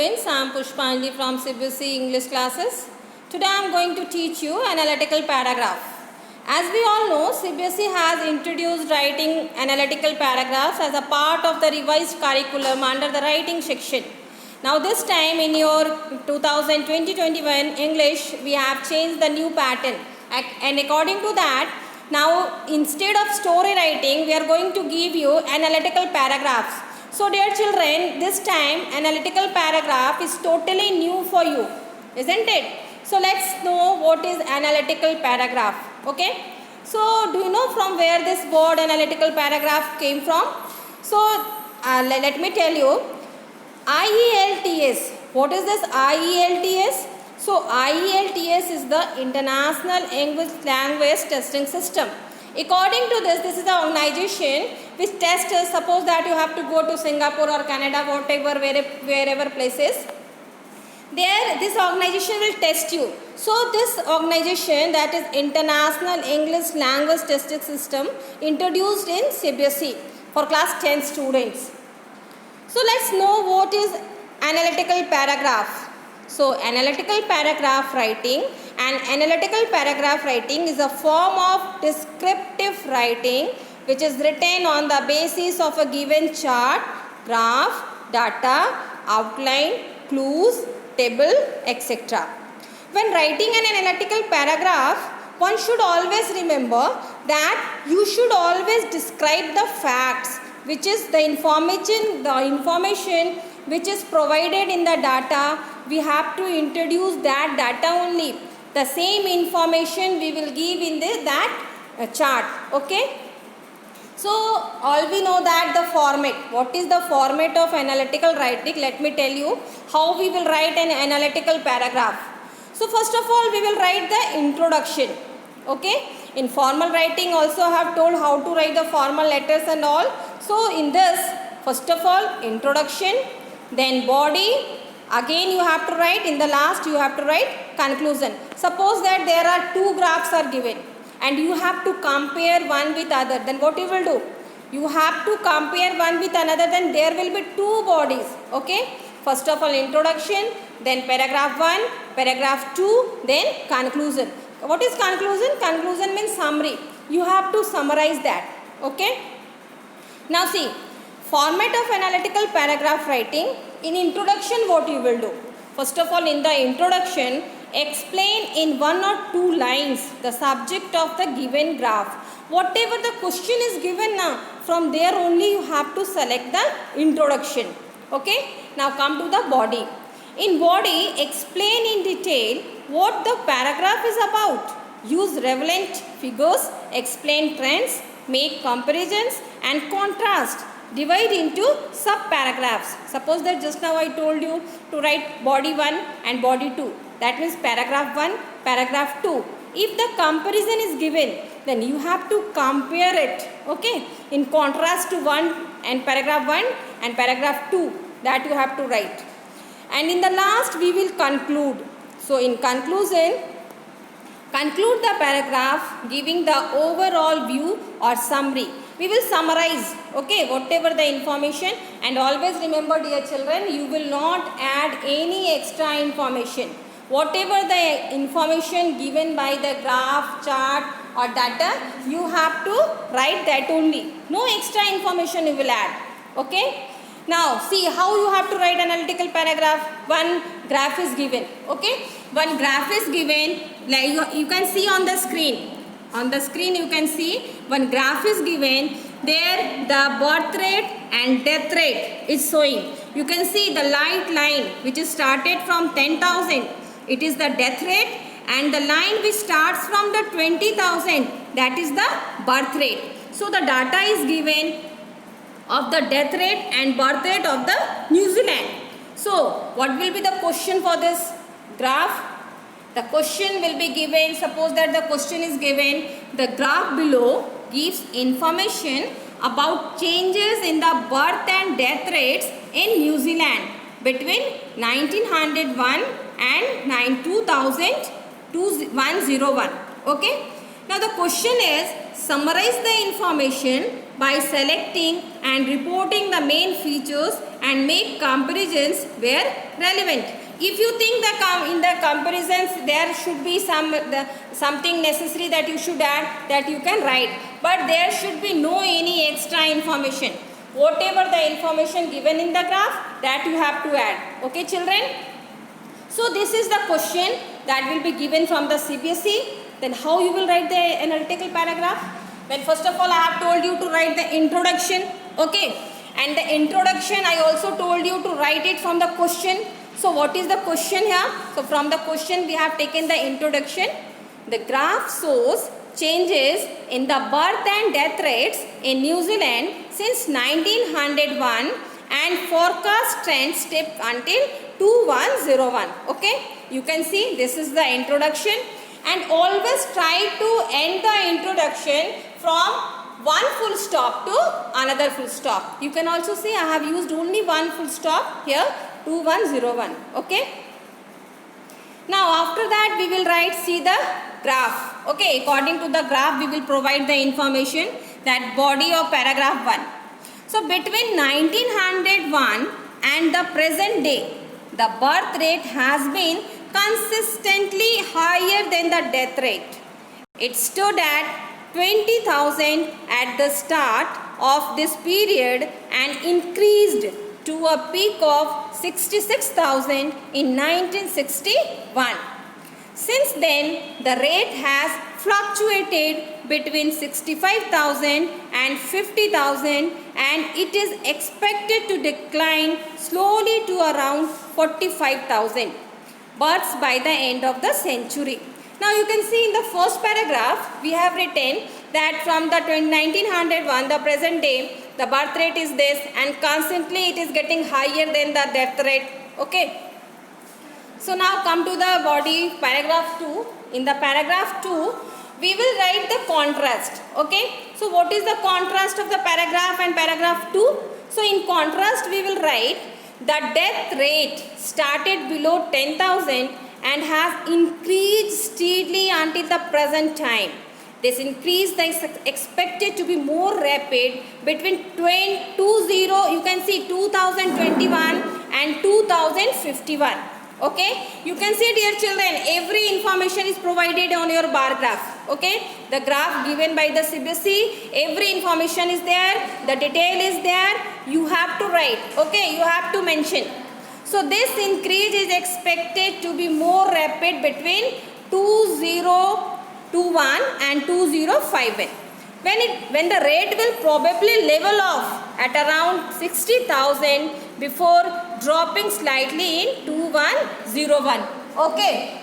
students, I am Pushpanjali from CBSE English classes. Today I am going to teach you analytical paragraph. As we all know, CBSE has introduced writing analytical paragraphs as a part of the revised curriculum under the writing section. Now this time in your 2020-21 English, we have changed the new pattern, and according to that, now instead of story writing, we are going to give you analytical paragraphs. So dear children, this time analytical paragraph is totally new for you, isn't it? So let's know what is analytical paragraph. Okay. So do you know from where this word analytical paragraph came from? So let me tell you. IELTS. What is this IELTS? So IELTS is the International English Language Testing System. According to this is the organization which tests. Suppose that you have to go to Singapore or Canada, whatever, wherever places. There, this organization will test you. So this organization, that is International English Language Testing System, introduced in CBSE for class 10 students. So let's know what is analytical paragraph. So analytical paragraph writing, and analytical paragraph writing is a form of descriptive writing which is written on the basis of a given chart, graph, data, outline, clues, table, etc. When writing an analytical paragraph, one should always remember that you should always describe the facts, which is the information which is provided in the data. We have to introduce that data only. The same information we will give in that chart. Okay. So all we know that the format. What is the format of analytical writing? Let me tell you how we will write an analytical paragraph. So first of all, we will write the introduction. Okay. In formal writing also have told how to write the formal letters and all. So in this, first of all, introduction, then body. Again you have to write, in the last you have to write conclusion. Suppose that there are two graphs are given and you have to compare one with other. Then what you will do? You have to compare one with another, then there will be two bodies. Okay. First of all introduction, then paragraph 1, paragraph 2, then conclusion. What is conclusion? Conclusion means summary. You have to summarize that. Okay. Now see, format of analytical paragraph writing. In introduction, what you will do? First of all, in the introduction, explain in 1 or 2 lines the subject of the given graph. Whatever the question is given now, from there only you have to select the introduction. Okay. Now come to the body. In body, explain in detail what the paragraph is about. Use relevant figures, explain trends, make comparisons and contrast. Divide into sub-paragraphs. Suppose that just now I told you to write body 1 and body 2. That means paragraph 1, paragraph 2. If the comparison is given, then you have to compare it. Okay. In contrast to paragraph 1 and paragraph 2, that you have to write. And in the last we will conclude. So in conclusion, conclude the paragraph giving the overall view or summary. We will summarize, okay, whatever the information, and always remember dear children, you will not add any extra information. Whatever the information given by the graph, chart or data, you have to write that only. No extra information you will add. Okay. Now see how you have to write analytical paragraph. One graph is given. Okay. One graph is given. Like you can see on the screen. On the screen you can see one graph is given. There the birth rate and death rate is showing. You can see the light line which is started from 10,000. It is the death rate, and the line which starts from the 20,000, that is the birth rate. So the data is given of the death rate and birth rate of the New Zealand. So what will be the question for this graph? The question will be given. Suppose that the question is given, the graph below gives information about changes in the birth and death rates in New Zealand between 1901 and 2101. Okay. Now the question is, summarize the information by selecting and reporting the main features and make comparisons where relevant. If you think that in the comparisons there should be something necessary that you should add, that you can write, but there should be no any extra information. Whatever the information given in the graph, that you have to add. Okay, children? So this is the question that will be given from the CBSE. Then how you will write the analytical paragraph? Well, first of all, I have told you to write the introduction. Okay, and the introduction I also told you to write it from the question. So what is the question here? So from the question we have taken the introduction. The graph shows changes in the birth and death rates in New Zealand since 1901 and forecast trend step until 2101. Okay, you can see this is the introduction, and always try to end the introduction from one full stop to another full stop. You can also see I have used only one full stop here, 2101. Okay. Now after that we will see the graph. Okay, according to the graph we will provide the information, that body of paragraph 1. So between 1901 and the present day, the birth rate has been consistently higher than the death rate. It stood at 20,000 at the start of this period and increased to a peak of 66,000 in 1961. Since then, the rate has fluctuated between 65,000 and 50,000, and it is expected to decline slowly to around 45,000 births by the end of the century. Now you can see in the first paragraph we have written that from the 1901 the present day the birth rate is this, and constantly it is getting higher than the death rate. Okay. So now come to the body paragraph 2. In the paragraph 2 we will write the contrast. Okay. So what is the contrast of the paragraph and paragraph 2? So in contrast we will write the death rate started below 10,000 and has increased steadily until the present time. This increase is expected to be more rapid between 2021 and 2051. Okay, you can see, dear children, every information is provided on your bar graph. Okay, the graph given by the CBSE, every information is there, the detail is there, you have to write. Okay, you have to mention. So this increase is expected to be more rapid between 2021 and 2051. When the rate will probably level off at around 60,000 before dropping slightly in 2101. Okay.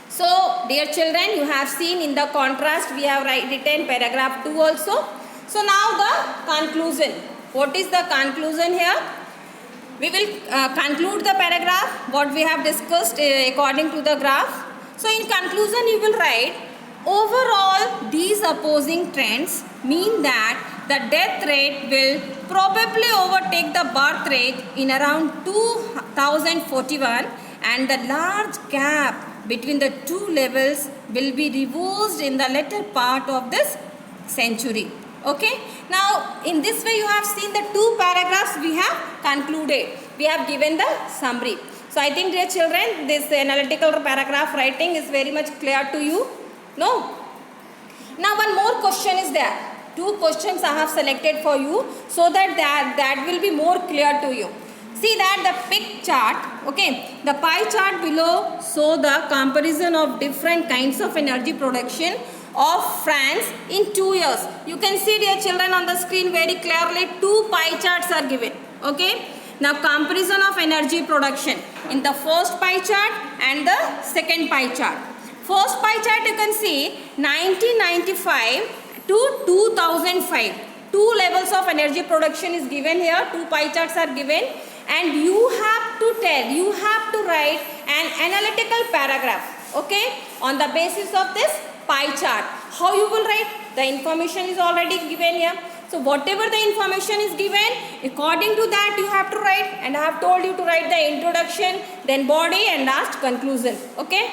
So dear children, you have seen in the contrast we have written paragraph 2 also. So now the conclusion. What is the conclusion here? We will conclude the paragraph what we have discussed according to the graph. So in conclusion you will write, overall these opposing trends mean that the death rate will probably overtake the birth rate in around 2041, and the large gap between the two levels will be reversed in the latter part of this century. Okay. Now in this way you have seen the two paragraphs we have concluded. We have given the summary. So I think, dear children, this analytical paragraph writing is very much clear to you. No? Now one more question is there. Two questions I have selected for you so that will be more clear to you. See that the pic chart, okay, the pie chart below show the comparison of different kinds of energy production of France in 2 years. You can see, dear children, on the screen very clearly two pie charts are given. Okay. Now comparison of energy production in the first pie chart and the second pie chart. First pie chart you can see 1995 to 2005. Two levels of energy production is given here. Two pie charts are given, and you have to write an analytical paragraph. Okay, on the basis of this pie chart. How you will write? The information is already given here. So whatever the information is given, according to that you have to write, and I have told you to write the introduction, then body, and last conclusion. Okay.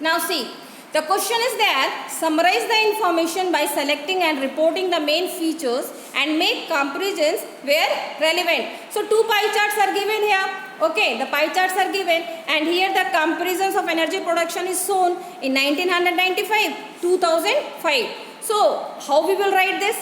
Now see, The question is there, summarize the information by selecting and reporting the main features and make comparisons where relevant. So two pie charts are given here. Okay, the pie charts are given and here the comparisons of energy production is shown in 1995, 2005. So how we will write this?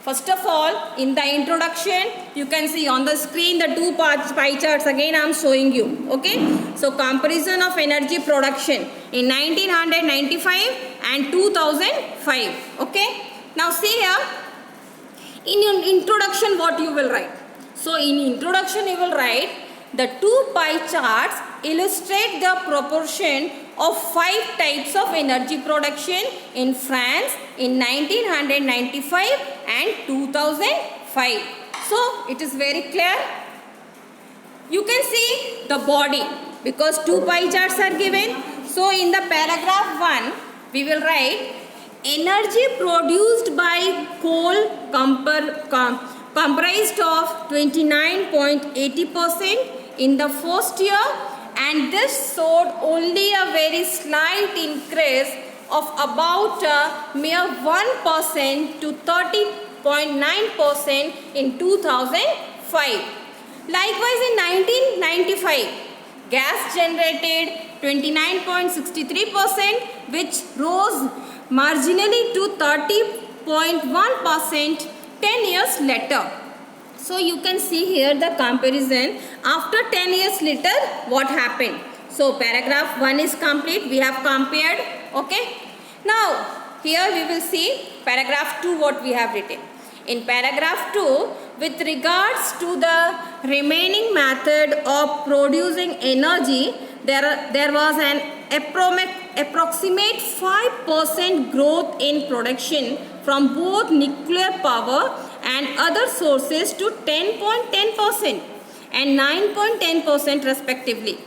First of all, in the introduction, you can see on the screen the two pie charts again I am showing you. Okay. So comparison of energy production in 1995 and 2005. Okay. Now see here, in your introduction what you will write? So in introduction you will write, the two pie charts illustrate the proportion of 5 types of energy production in France in 1995 and 2005. So it is very clear. You can see the body because two pie charts are given. So in the paragraph 1 we will write, energy produced by coal comprised of 29.80% in the first year, and this showed only a very slight increase of about mere 1% to 30.9% in 2005. Likewise in 1995, gas generated 29.63%, which rose marginally to 30.1% 10 years later. So you can see here the comparison after 10 years later what happened. So paragraph 1 is complete. We have compared. Okay. Now here we will see paragraph 2 what we have written. In paragraph 2, with regards to the remaining method of producing energy, there was an approximate 5% growth in production from both nuclear power and other sources to 10.10% and 9.10% respectively.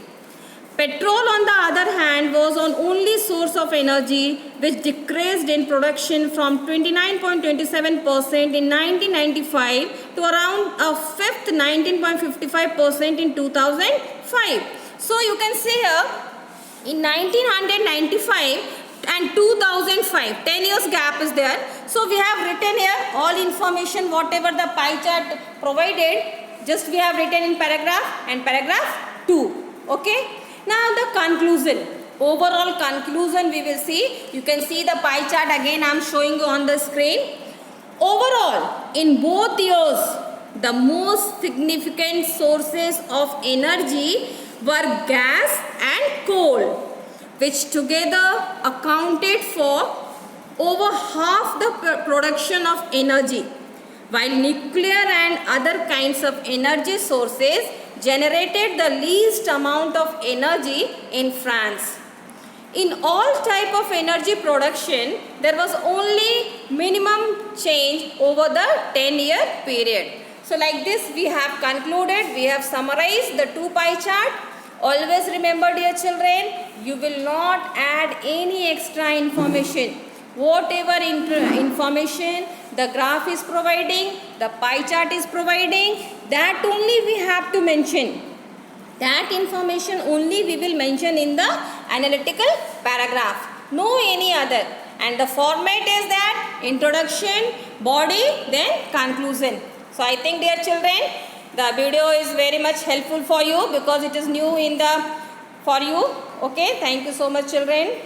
Petrol on the other hand was an only source of energy which decreased in production from 29.27% in 1995 to around a fifth 19.55% in 2005. So you can see here in 1995 and 2005, 10 years gap is there. So we have written here all information whatever the pie chart provided, just we have written in paragraph and paragraph 2. Okay. Now the conclusion, overall conclusion we will see. You can see the pie chart again I am showing you on the screen. Overall, in both years, the most significant sources of energy were gas and coal, which together accounted for over half the production of energy, while nuclear and other kinds of energy sources generated the least amount of energy in France. In all type of energy production, there was only minimum change over the 10-year period. So like this we have concluded, we have summarized the two pie chart. Always remember dear children, you will not add any extra information. Whatever information the graph is providing, the pie chart is providing, that only we have to mention. That information only we will mention in the analytical paragraph. No any other. And the format is that introduction, body, then conclusion. So I think dear children, the video is very much helpful for you because it is new in the for you. Okay, thank you so much children.